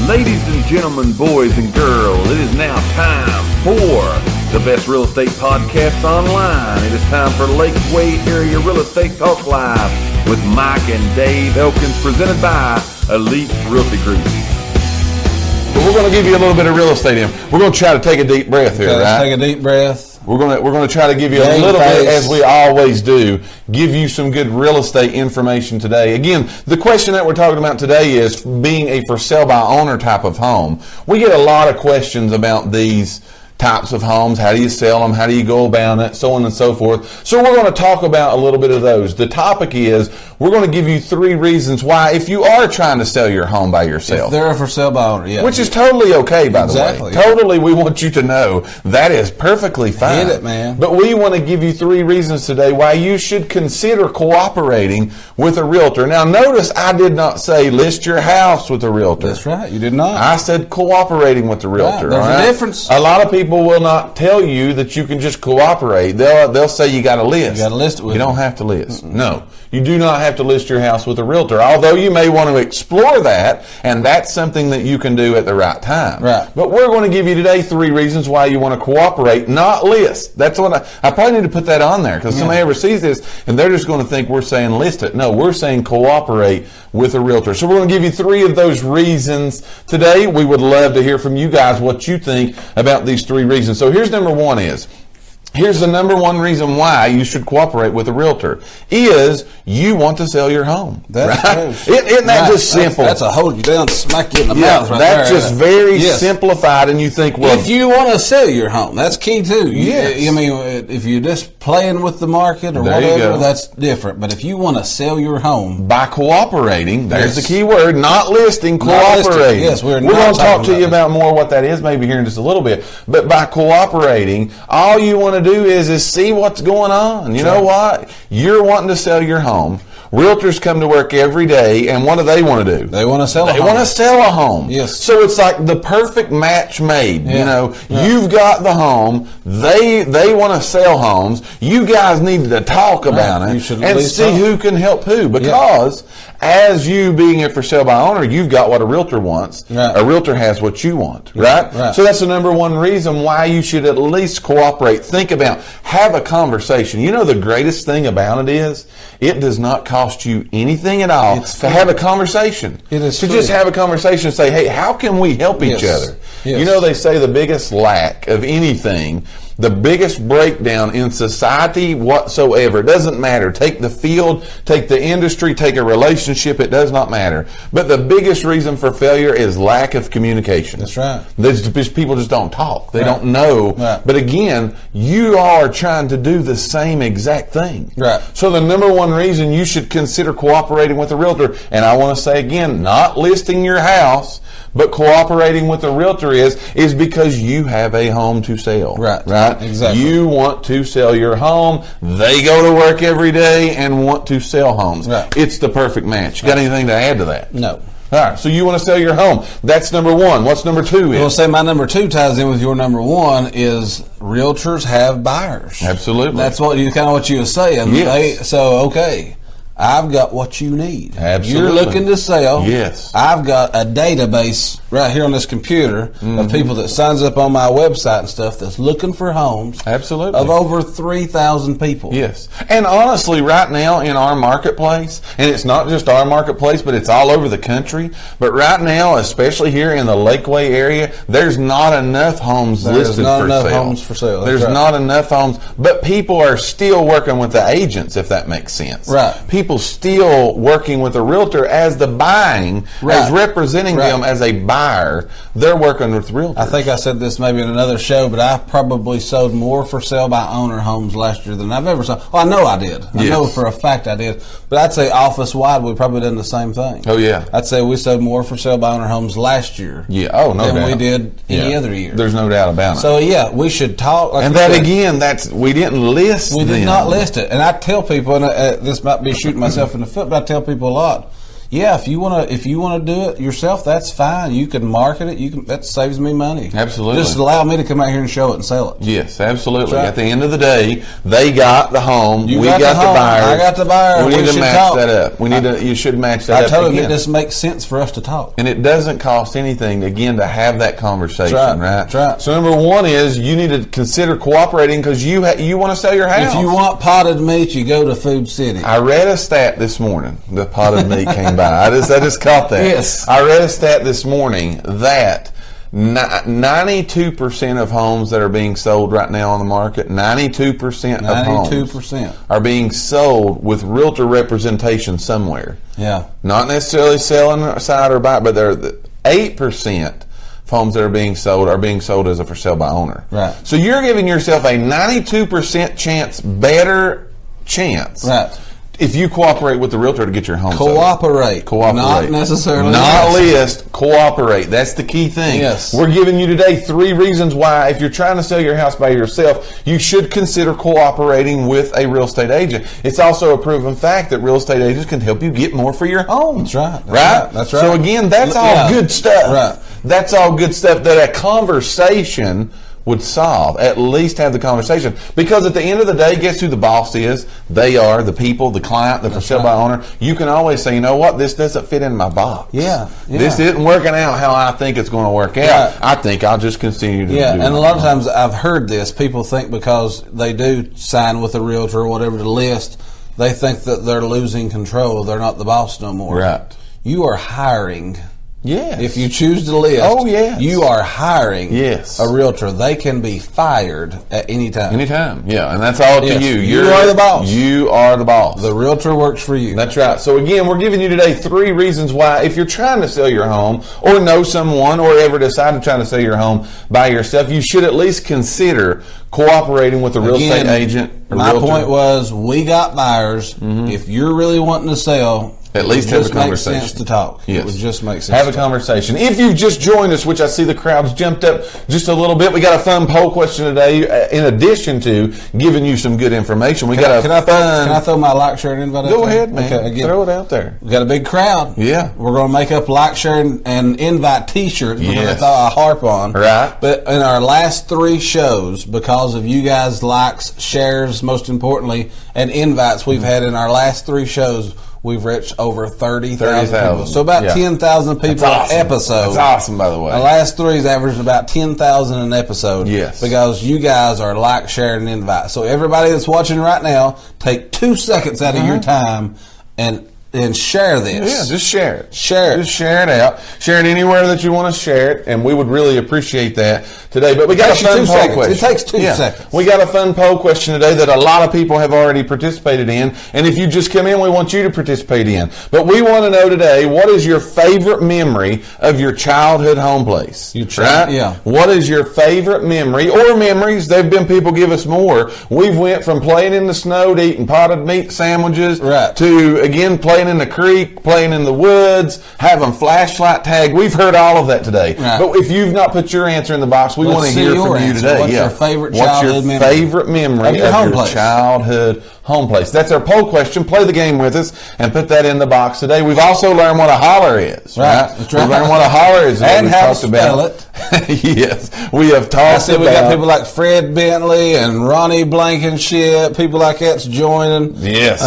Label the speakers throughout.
Speaker 1: Ladies and gentlemen, boys and girls, it is now time for the best real estate podcast online. It is time for Lakeway Area Real Estate Talk Live with Mike and Dave Elkins, presented by Elite Realty Group.
Speaker 2: But we're going to give you a little bit of real estate in. We're going to try to take a deep breath here,
Speaker 3: right?
Speaker 2: Let's
Speaker 3: take a deep breath.
Speaker 2: We're going to try to give you a little bit, as we always do, give you some good real estate information today. Again, the question that we're talking about today is being a for sale by owner type of home. We get a lot of questions about these types of homes. How do you sell them? How do you go about it? So on and so forth. So we're going to talk about a little bit of those. The topic is we're going to give you 3 reasons why, if you are trying to sell your home by yourself.
Speaker 3: If they're a for sale by owner, yeah.
Speaker 2: Which is totally okay, by the way.
Speaker 3: Yeah.
Speaker 2: Totally, we want you to know that is perfectly fine.
Speaker 3: Hit it, man.
Speaker 2: But we want to give you 3 reasons today why you should consider cooperating with a realtor. Now, notice I did not say list your house with a realtor.
Speaker 3: That's right. You did not.
Speaker 2: I said cooperating with the realtor.
Speaker 3: Right. There's a difference.
Speaker 2: A lot of people will not tell you that you can just cooperate. They'll say you got to list.
Speaker 3: You got to list it with
Speaker 2: You
Speaker 3: them.
Speaker 2: don't have to list. No. You do not have to list your house with a realtor, although you may want to explore that, and that's something that you can do at the right time.
Speaker 3: Right.
Speaker 2: But we're going to give you today 3 reasons why you want to cooperate, not list. That's what I probably need to put that on there, because somebody ever sees this and they're just going to think we're saying list it. No, we're saying cooperate with a realtor. So we're going to give you 3 of those reasons today. We would love to hear from you guys what you think about these 3 reasons. So here's number 1 is, here's the number 1 reason why you should cooperate with a realtor is you want to sell your home.
Speaker 3: That's
Speaker 2: right? Isn't that just simple?
Speaker 3: That's a hold you down, smack you in the mouth right
Speaker 2: that's
Speaker 3: there.
Speaker 2: Just very simplified, and you think, well,
Speaker 3: if you want to sell your home, that's key too.
Speaker 2: Yes.
Speaker 3: I mean, if you're just playing with the market or whatever, that's different. But if you want to sell your home
Speaker 2: by cooperating, there's the key word, not listing, cooperating.
Speaker 3: Yes, we're
Speaker 2: going to talk to you about more what that is maybe here in just a little bit. But by cooperating, all you want to do is see what's going on. You know what? You're wanting to sell your home. Realtors come to work every day, and what do they want to do?
Speaker 3: They want to sell a home.
Speaker 2: They want to sell a home.
Speaker 3: Yes.
Speaker 2: So it's like the perfect match made.
Speaker 3: Yeah.
Speaker 2: You know, you've got the home. They want to sell homes. You guys need to talk about it and see who can help who. Because as you being a for sale by owner, you've got what a realtor wants.
Speaker 3: Right.
Speaker 2: A realtor has what you want. Right?
Speaker 3: Right.
Speaker 2: So that's the number 1 reason why you should at least cooperate. Think about, have a conversation. You know, the greatest thing about it is it does not cost you anything at all to have a conversation.
Speaker 3: It is
Speaker 2: to
Speaker 3: free.
Speaker 2: just have a conversation and say, hey, how can we help each other?
Speaker 3: Yes.
Speaker 2: You know, they say the biggest lack of anything, the biggest breakdown in society whatsoever, it doesn't matter. Take the field, take the industry, take a relationship, it does not matter. But the biggest reason for failure is lack of communication.
Speaker 3: That's right.
Speaker 2: People just don't talk. They don't know.
Speaker 3: Right.
Speaker 2: But again, you are trying to do the same exact thing.
Speaker 3: Right.
Speaker 2: So the number 1 reason you should consider cooperating with a realtor, and I want to say again, not listing your house, but cooperating with a realtor is because you have a home to sell.
Speaker 3: Right.
Speaker 2: Right?
Speaker 3: Exactly.
Speaker 2: You want to sell your home. They go to work every day and want to sell homes.
Speaker 3: Right.
Speaker 2: It's the perfect match. You got anything to add to that?
Speaker 3: No.
Speaker 2: All right, so you want to sell your home. That's number 1. What's number 2 is?
Speaker 3: I'll say my number 2 ties in with your number 1 is realtors have buyers.
Speaker 2: Absolutely.
Speaker 3: That's what you what you were saying.
Speaker 2: Yes.
Speaker 3: Okay, I've got what you need.
Speaker 2: Absolutely.
Speaker 3: You're looking to sell.
Speaker 2: Yes.
Speaker 3: I've got a database right here on this computer of people that signs up on my website and stuff that's looking for homes.
Speaker 2: Absolutely.
Speaker 3: Of over 3,000 people.
Speaker 2: Yes. And honestly, right now in our marketplace, and it's not just our marketplace, but it's all over the country, but right now, especially here in the Lakeway area, there's not enough homes listed for sale.
Speaker 3: There's not enough homes for sale.
Speaker 2: There's not enough homes, but people are still working with the agents, if that makes sense.
Speaker 3: Right.
Speaker 2: People still working with a realtor as the buying, as representing them as a buyer. They're working with realtors.
Speaker 3: I think I said this maybe in another show, but I probably sold more for sale by owner homes last year than I've ever sold. Well, I know I did. I know for a fact I did. But I'd say office-wide, we've probably done the same thing.
Speaker 2: Oh, yeah.
Speaker 3: I'd say we sold more for sale by owner homes last year
Speaker 2: than
Speaker 3: we did any other year.
Speaker 2: There's no doubt about it.
Speaker 3: So, we should talk.
Speaker 2: And that, again, we didn't list
Speaker 3: We did not list it. And I tell people, and this might be shooting myself in the foot, but I tell people a lot, Yeah, if you want to do it yourself, that's fine. You can market it. That saves me money.
Speaker 2: Absolutely.
Speaker 3: Just allow me to come out here and show it and sell it.
Speaker 2: Yes, absolutely.
Speaker 3: Right.
Speaker 2: At the end of the day, they got the home.
Speaker 3: We
Speaker 2: got the buyer.
Speaker 3: I got the buyer.
Speaker 2: We need to match
Speaker 3: talk.
Speaker 2: that up. You should match that
Speaker 3: I
Speaker 2: up.
Speaker 3: told him
Speaker 2: again.
Speaker 3: it just makes sense for us to talk.
Speaker 2: And it doesn't cost anything, again, to have that conversation, right?
Speaker 3: That's right.
Speaker 2: So number one is you need to consider cooperating because you want to sell your house.
Speaker 3: If you want potted meat, you go to Food City.
Speaker 2: I read a stat this morning. The potted meat came by. I just caught that.
Speaker 3: Yes.
Speaker 2: I read a stat this morning that 92% of homes that are being sold right now on the market, 92% of homes are being sold with realtor representation somewhere.
Speaker 3: Yeah.
Speaker 2: Not necessarily selling side or buy, but they're 8% of homes that are being sold as a for sale by owner.
Speaker 3: Right.
Speaker 2: So you're giving yourself a 92% better chance.
Speaker 3: Right.
Speaker 2: If you cooperate with the realtor to get your home sold.
Speaker 3: Cooperate. Not necessarily
Speaker 2: Not list. Cooperate. That's the key thing.
Speaker 3: Yes.
Speaker 2: We're giving you today 3 reasons why, if you're trying to sell your house by yourself, you should consider cooperating with a real estate agent. It's also a proven fact that real estate agents can help you get more for your home.
Speaker 3: That's right.
Speaker 2: That's right. So again, that's all good stuff.
Speaker 3: Right.
Speaker 2: That's all good stuff that a conversation would solve. At least have the conversation, because at the end of the day, guess who the boss is? They are the people, the client, the for sale by owner. You can always say, you know what, this doesn't fit in my box.
Speaker 3: Yeah.
Speaker 2: This isn't working out how I think it's going to work out.
Speaker 3: Yeah.
Speaker 2: I think I'll just continue to do it.
Speaker 3: And a lot of times I've heard this. People think because they do sign with a realtor or whatever to list, they think that they're losing control. They're not the boss no more.
Speaker 2: Right.
Speaker 3: You are hiring.
Speaker 2: Yes.
Speaker 3: If you choose to list, you are hiring a realtor. They can be fired at any time.
Speaker 2: Anytime, yeah. And that's all up to you.
Speaker 3: You are the boss.
Speaker 2: You are the boss.
Speaker 3: The realtor works for you.
Speaker 2: That's right. So again, we're giving you today 3 reasons why, if you're trying to sell your home or know someone or ever decide to try to sell your home by yourself, you should at least consider cooperating with a real estate agent.
Speaker 3: My point was, we got buyers. If you're really wanting to sell,
Speaker 2: at least have a conversation.
Speaker 3: It makes sense to talk.
Speaker 2: Yes.
Speaker 3: It would just make sense.
Speaker 2: Have a conversation. If you've just joined us, which I see the crowd's jumped up just a little bit, we got a fun poll question today. In addition to giving you some good information,
Speaker 3: Can I throw my like, share, and invite?
Speaker 2: Go ahead, man.
Speaker 3: Okay, again,
Speaker 2: throw it out there.
Speaker 3: We got a big crowd.
Speaker 2: Yeah,
Speaker 3: we're going to make up like, share, and invite T-shirts. Yes. That's all I harp on.
Speaker 2: Right.
Speaker 3: But in our last 3 shows, because of you guys' likes, shares, most importantly, and invites we've had in our last 3 shows, we've reached over 30,000 people. So about 10,000 people an episode.
Speaker 2: That's awesome, by the way.
Speaker 3: The last 3 is averaging about 10,000 an episode.
Speaker 2: Yes.
Speaker 3: Because you guys are like, share, and invite. So everybody that's watching right now, take 2 seconds out of your time and share this.
Speaker 2: Yeah, just share it.
Speaker 3: Share it.
Speaker 2: Just share it out. Share it anywhere that you want to share it, and we would really appreciate that today. But we got a fun poll question.
Speaker 3: It takes 2 seconds.
Speaker 2: We got a fun poll question today that a lot of people have already participated in, and if you just come in, we want you to participate in. But we want to know today, what is your favorite memory of your childhood home place? Right?
Speaker 3: Yeah.
Speaker 2: What is your favorite memory or memories? There have been people give us more. We've went from playing in the snow to eating potted meat sandwiches to, again, playing in the creek, playing in the woods, having flashlight tag. We've heard all of that today. Right. But if you've not put your answer in the box, we want to hear from you today.
Speaker 3: What's your favorite childhood memory?
Speaker 2: What's your favorite memory of your childhood home place? That's our poll question. Play the game with us and put that in the box today. We've also learned what a holler is. Right.
Speaker 3: That's right.
Speaker 2: We've learned what a holler is.
Speaker 3: And how to spell it.
Speaker 2: Yes. We have talked
Speaker 3: about. We got people like Fred Bentley and Ronnie Blankenship, people like that's joining.
Speaker 2: Yes.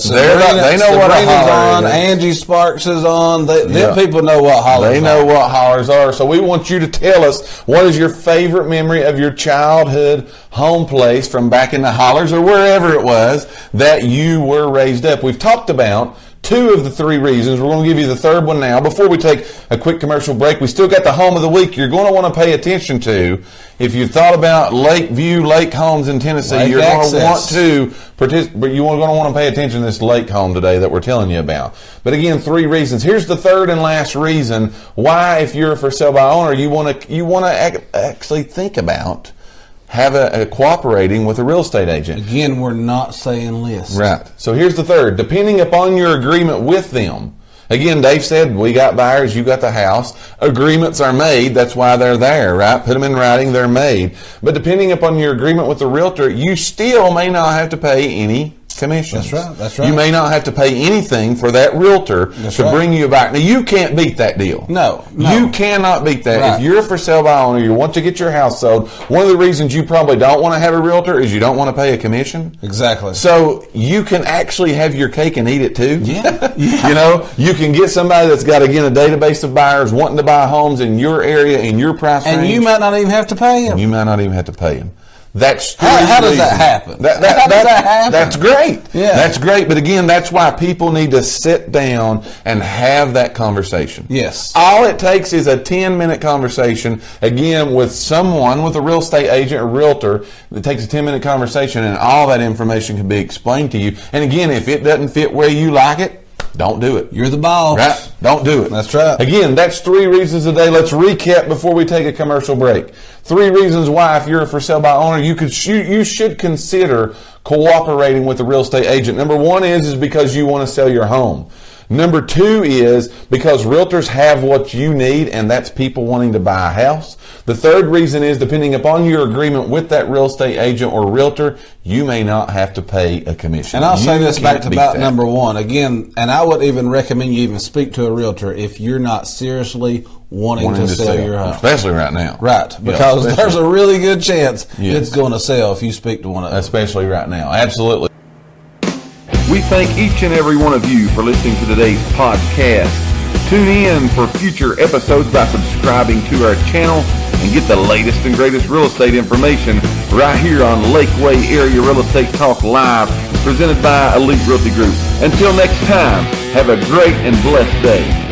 Speaker 3: They know what a holler is. Angie Sparks is on. Them people know what hollers are.
Speaker 2: They know what hollers are. So we want you to tell us, what is your favorite memory of your childhood home place from back in the hollers or wherever it was that you were raised up? We've talked about 2 of the 3 reasons. We're going to give you the 3rd one now. Before we take a quick commercial break, we still got the home of the week you're going to want to pay attention to. If you've thought about Lakeview Lake Homes in Tennessee, you're going to want to participate. You're going to want to pay attention to this lake home today that we're telling you about. But again, 3 reasons. Here's the 3rd and last reason why, if you're a for sale by owner, you want to actually think about cooperating with a real estate agent.
Speaker 3: Again, we're not saying list.
Speaker 2: Right. So here's the 3rd. Depending upon your agreement with them. Again, Dave said, we got buyers, you got the house. Agreements are made. That's why they're there, right? Put them in writing, they're made. But depending upon your agreement with the realtor, you still may not have to pay any commissions.
Speaker 3: That's right.
Speaker 2: You may not have to pay anything for that realtor to bring you back. Now, you can't beat that deal.
Speaker 3: No.
Speaker 2: You cannot beat that.
Speaker 3: Right.
Speaker 2: If you're a for sale by owner, you want to get your house sold, one of the reasons you probably don't want to have a realtor is you don't want to pay a commission.
Speaker 3: Exactly.
Speaker 2: So you can actually have your cake and eat it too.
Speaker 3: Yeah.
Speaker 2: You know, you can get somebody that's got, again, a database of buyers wanting to buy homes in your area, in your price range.
Speaker 3: And you might not even have to pay them.
Speaker 2: You might not even have to pay them. That's
Speaker 3: how does that happen?
Speaker 2: How does that happen? That's great.
Speaker 3: Yeah.
Speaker 2: That's great. But again, that's why people need to sit down and have that conversation.
Speaker 3: Yes.
Speaker 2: All it takes is a 10-minute conversation, again, with someone, with a real estate agent or realtor. It takes a 10-minute conversation, and all that information can be explained to you. And again, if it doesn't fit where you like it, don't do it.
Speaker 3: You're the boss.
Speaker 2: Right? Don't do it.
Speaker 3: That's right.
Speaker 2: Again, that's 3 reasons today. Let's recap before we take a commercial break. 3 reasons why, if you're a for sale by owner, you should consider cooperating with a real estate agent. Number 1 is because you want to sell your home. Number 2 is because realtors have what you need, and that's people wanting to buy a house. The 3rd reason is, depending upon your agreement with that real estate agent or realtor, you may not have to pay a commission.
Speaker 3: And I'll say this back to about
Speaker 2: that.
Speaker 3: number 1 again, and I would even recommend you even speak to a realtor if you're not seriously wanting to sell your home.
Speaker 2: Especially right now.
Speaker 3: Right, because there's a really good chance
Speaker 2: Yes.
Speaker 3: it's going to sell if you speak to one of them.
Speaker 2: Especially right now. Absolutely.
Speaker 1: We thank each and every one of you for listening to today's podcast. Tune in for future episodes by subscribing to our channel and get the latest and greatest real estate information right here on Lakeway Area Real Estate Talk Live, presented by Elite Realty Group. Until next time, have a great and blessed day.